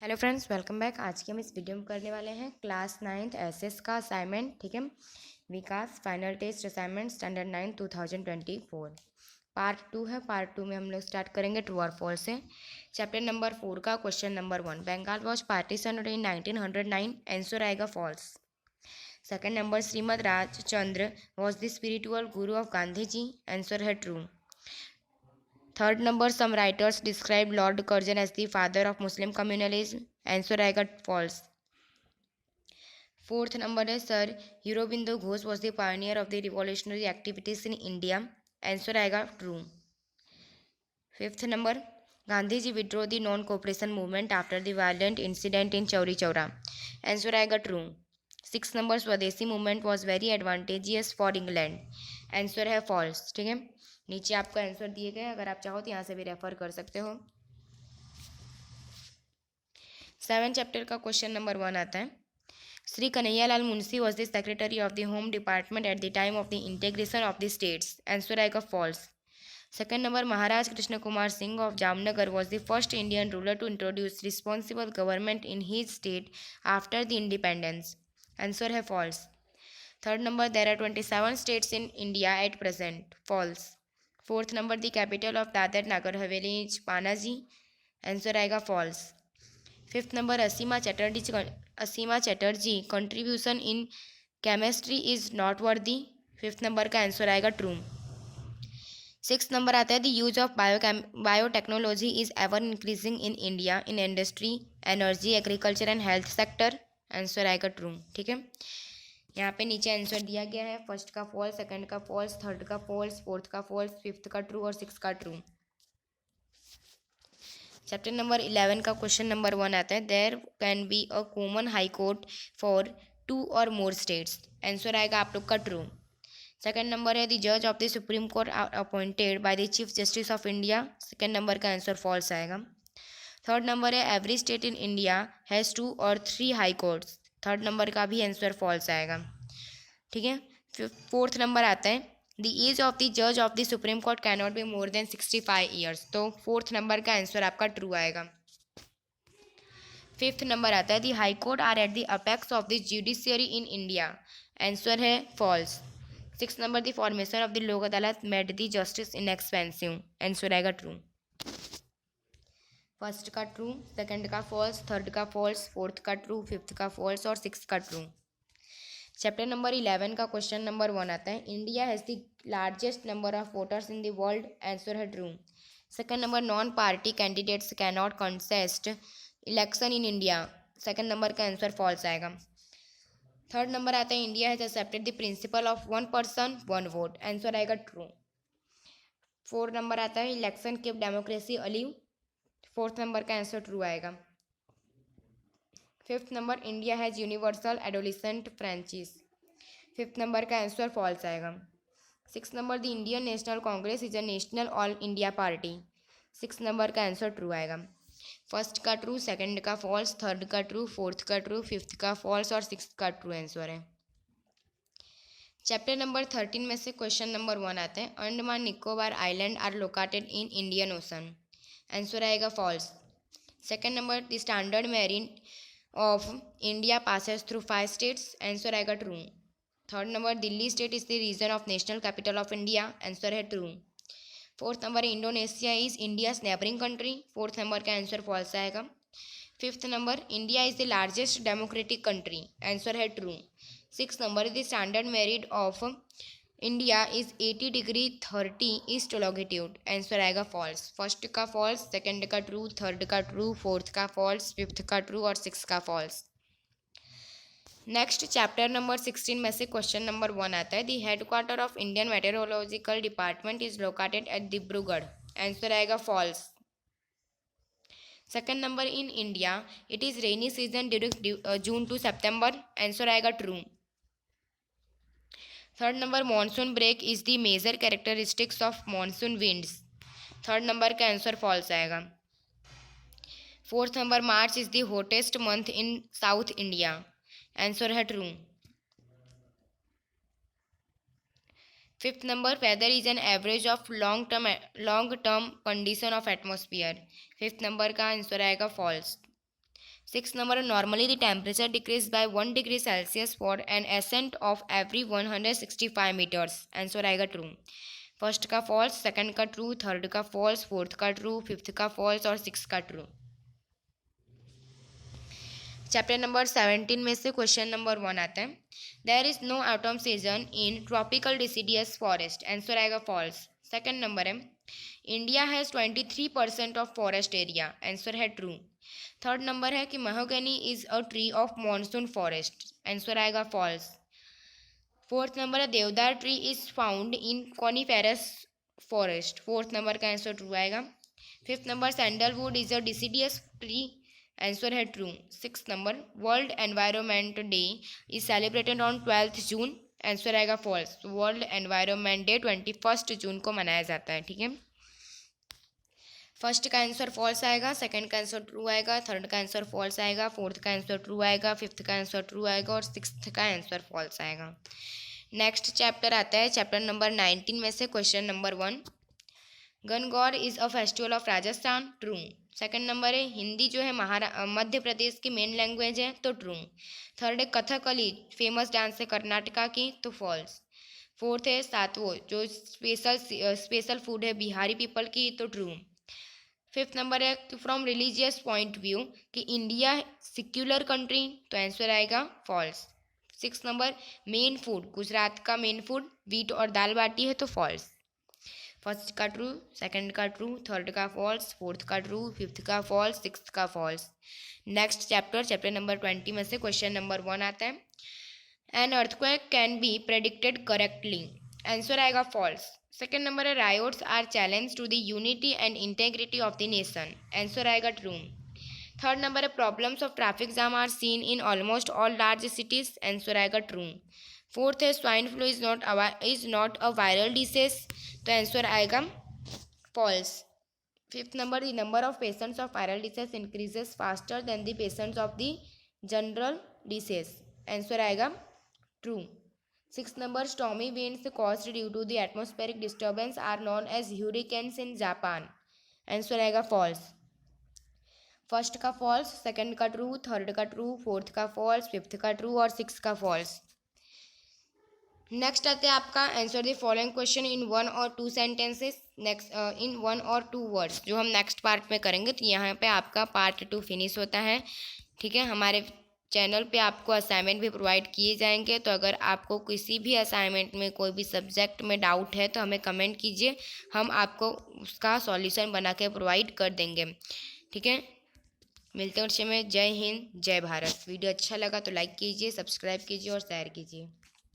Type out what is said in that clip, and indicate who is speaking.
Speaker 1: Hello friends, welcome back. आज की हम इस वीडियो में करने वाले हैं क्लास 9th एसएस का असाइनमेंट। ठीक है, Vikas final test assignment standard 9 2024 part 2 है। पार्ट 2 में हम लोग स्टार्ट करेंगे ट्रू और फॉल्स से। चैप्टर नंबर 4 का question number 1, Bengal was partition in 1909। Answer आएगा false. Second number, Shrimad Rajchandra was the spiritual guru of Gandhi ji. Answer है true. Third number, some writers describe Lord Curzon as the father of Muslim communalism. Answer आएगा false. Fourth number है, Sir Aurobindo Ghosh was the pioneer of the revolutionary activities in India. Answer आएगा true. Fifth number, Gandhi ji withdraw the non cooperation movement after the violent incident in Chauri Chaura. Answer आएगा true. Six number, स्वदेशी movement was very advantageous for England. Answer है false. ठीक है, नीचे आपको answer दिए गए, अगर आप चाहो तो यहाँ से भी रेफर कर सकते हो। 7 चैप्टर का क्वेश्चन नंबर 1 आता है, Shri Kanhaiyalal Munshi was the secretary of the home department at the time of the integration of the states. Answer आएगा false. Second number, Maharaj Krishna Kumar Singh of Jamnagar was the first Indian ruler to introduce responsible government in his state after the independence. Answer है false. Third number, there are 27 states in India at present. False. Fourth number, the capital of Dadra Nagar Haveli is Panaji. Answer आएगा false. Fifth number, Asima Chatterjee contribution in chemistry is not worthy. Fifth number का answer आएगा true. Six number आता है, the use of biotechnology is ever increasing in India in industry, energy, agriculture and health sector. Answer आएगा true. ठीक है, यहाँ पे नीचे आंसर दिया गया है। फर्स्ट का फॉल्स, सेकंड का फॉल्स, थर्ड का फॉल्स, फोर्थ का फॉल्स, फिफ्थ का ट्रू और सिक्स का ट्रू। चैप्टर नंबर 11 का क्वेश्चन नंबर 1 आता है, there can be a common high court for 2 और मोर स्टेट्स। आंसर आएगा आप लोग का ट्रू। सेकंड नंबर है, द जज of the supreme court are appointed by the chief justice of India. Second number का आंसर फॉल्स आएगा। Third number है, every state in India has 2 और 3 हाई कोर्ट्स। थर्ड नंबर का भी answer false आएगा। ठीक है, फोर्थ नंबर आता है, द एज ऑफ द जज of the supreme court can not be more than 65 years. तो फोर्थ नंबर का आंसर आपका ट्रू आएगा। फिफ्थ नंबर आता है, the high court are at the apex of the judiciary in India. Answer है false. Six number, the formation of the Lok Adalat made the justice inexpensive. Answer आएगा true. First का true, second का false, third का false, fourth का true, fifth का false और six का true. Chapter number 11 का क्वेश्चन नंबर 1 आता है, India has the largest number of voters in the world. Answer है true. Second number, non party candidates can not contest election in India. Second number का answer false आएगा। Third number आता है, India has accepted the principle of 1 person 1 vote. Answer आएगा true. Fourth number आता है, election keep democracy alive. Fourth number का answer true आएगा। Fifth number, India has universal adolescent franchise. Fifth number का answer false आएगा। Six number, the Indian National Congress is a national all India party. Six number का answer true आएगा। First का true, second का false, third का true, fourth का true, fifth का false और सिक्स का ट्रू आंसर है। चैप्टर नंबर 13 में से क्वेश्चन नंबर 1 आता है, Andaman Nicobar island are located in Indian Ocean. Answer आएगा false. Second number, the standard meridian of India passes through 5 states. Answer आएगा true. Third number, Delhi state is the region of national capital of India. Answer है true. Fourth number, Indonesia is India's neighbouring country. Fourth number का answer false आएगा। Fifth number, India is the largest democratic country. Answer है true. Six number, the standard meridian of India is 80 degree 30 east longitude. Answer आएगा false. First का false, second का true, third का true, fourth का false, fifth का true और six का false. Next chapter number 16 में से क्वेश्चन नंबर 1 आता है, the headquarter of Indian meteorological department is located at Dibrugarh. Answer आएगा false. Second number, in India it is rainy season during June to सितंबर। Answer आएगा true. Third number, monsoon break is the major characteristics of monsoon winds. Third number का answer false आएगा। Fourth number, March is the hottest month in South India. Answer है true. Fifth number, weather is an average of long term condition of atmosphere. Fifth number का answer आएगा false. 6 number, normally the temperature decreased by 1 degree Celsius for an ascent of every 165 meters. Answer आएगा true. First का false, second का true, third का false, fourth का true, fifth का false और six का ट्रू. चैप्टर नंबर 17 में से क्वेश्चन नंबर 1 आता है. There is no autumn season in tropical deciduous forest. Answer आएगा फॉल्स. सेकंड नंबर है India has 23% of forest area. Answer है ट्रू. थर्ड नंबर है कि mahogany is a tree of monsoon forest. Answer आएगा false. Fourth number है deodar tree is found in coniferous forest. Fourth number का answer true आएगा. Fifth number sandalwood is a deciduous tree. Answer है true. Six number World Environment Day is celebrated on 12 June. Answer आएगा false. World Environment Day 21 जून को मनाया जाता है. ठीक है. फर्स्ट का आंसर फॉल्स आएगा, सेकंड का आंसर ट्रू आएगा, थर्ड का आंसर फॉल्स आएगा, फोर्थ का आंसर ट्रू आएगा, फिफ्थ का आंसर ट्रू आएगा और सिक्स्थ का आंसर फॉल्स आएगा. नेक्स्ट चैप्टर आता है चैप्टर नंबर 19 में से question number 1. Gangaur is a festival of Rajasthan. True. Second number है हिंदी जो है मध्य प्रदेश की मेन लैंग्वेज है. तो ट्रू. थर्ड है कथकली फेमस डांस है कर्नाटका की. तो फॉल्स. फोर्थ है सातवो जो स्पेशल फूड है बिहारी पीपल की. तो ट्रू. फिफ्थ नंबर है फ्रॉम रिलीजियस पॉइंट व्यू कि इंडिया सिक्युलर कंट्री. तो आंसर आएगा false. Six number main food Gujarat का मेन फूड वीट और दाल बाटी है. तो फॉल्स. फर्स्ट का ट्रू, सेकंड का ट्रू, थर्ड का फॉल्स, फोर्थ का ट्रू, फिफ्थ का फॉल्स, सिक्स्थ का फॉल्स. नेक्स्ट चैप्टर नंबर 20 में से क्वेश्चन नंबर 1 आता है. An earthquake can be predicted correctly. Answer आएगा फॉल्स. सेकेंड नंबर है riots are challenge to the unity and integrity of the nation. Answer आएगा true. Third number है problems of traffic jam are seen in almost all large cities. Answer आएगा true. Fourth है swine flu is not a viral disease. तो answer आएगा false. Fifth number the number of patients of viral disease increases faster than the patients of the general disease. Answer आएगा true. Sixth number, stormy winds caused due to the atmospheric disturbance are known as hurricanes in Japan. Answer आएगा false. First का false, second का true, third का true, fourth का false, fifth का true और six का false. Next आते हैं आपका answer the following question in 1 और 2 सेंटेंसेस. नेक्स्ट इन 1 और 2 वर्ड्स जो हम नेक्स्ट पार्ट में करेंगे. तो यहाँ पे आपका पार्ट 2 फिनिश होता है. ठीक है. हमारे चैनल पे आपको असाइनमेंट भी प्रोवाइड किए जाएंगे. तो अगर आपको किसी भी असाइनमेंट में कोई भी सब्जेक्ट में डाउट है तो हमें कमेंट कीजिए, हम आपको उसका सॉल्यूशन बना के प्रोवाइड कर देंगे. ठीक है. मिलते हैं में. जय हिंद, जय भारत. वीडियो अच्छा लगा तो लाइक कीजिए, सब्सक्राइब कीजिए और शेयर कीजिए.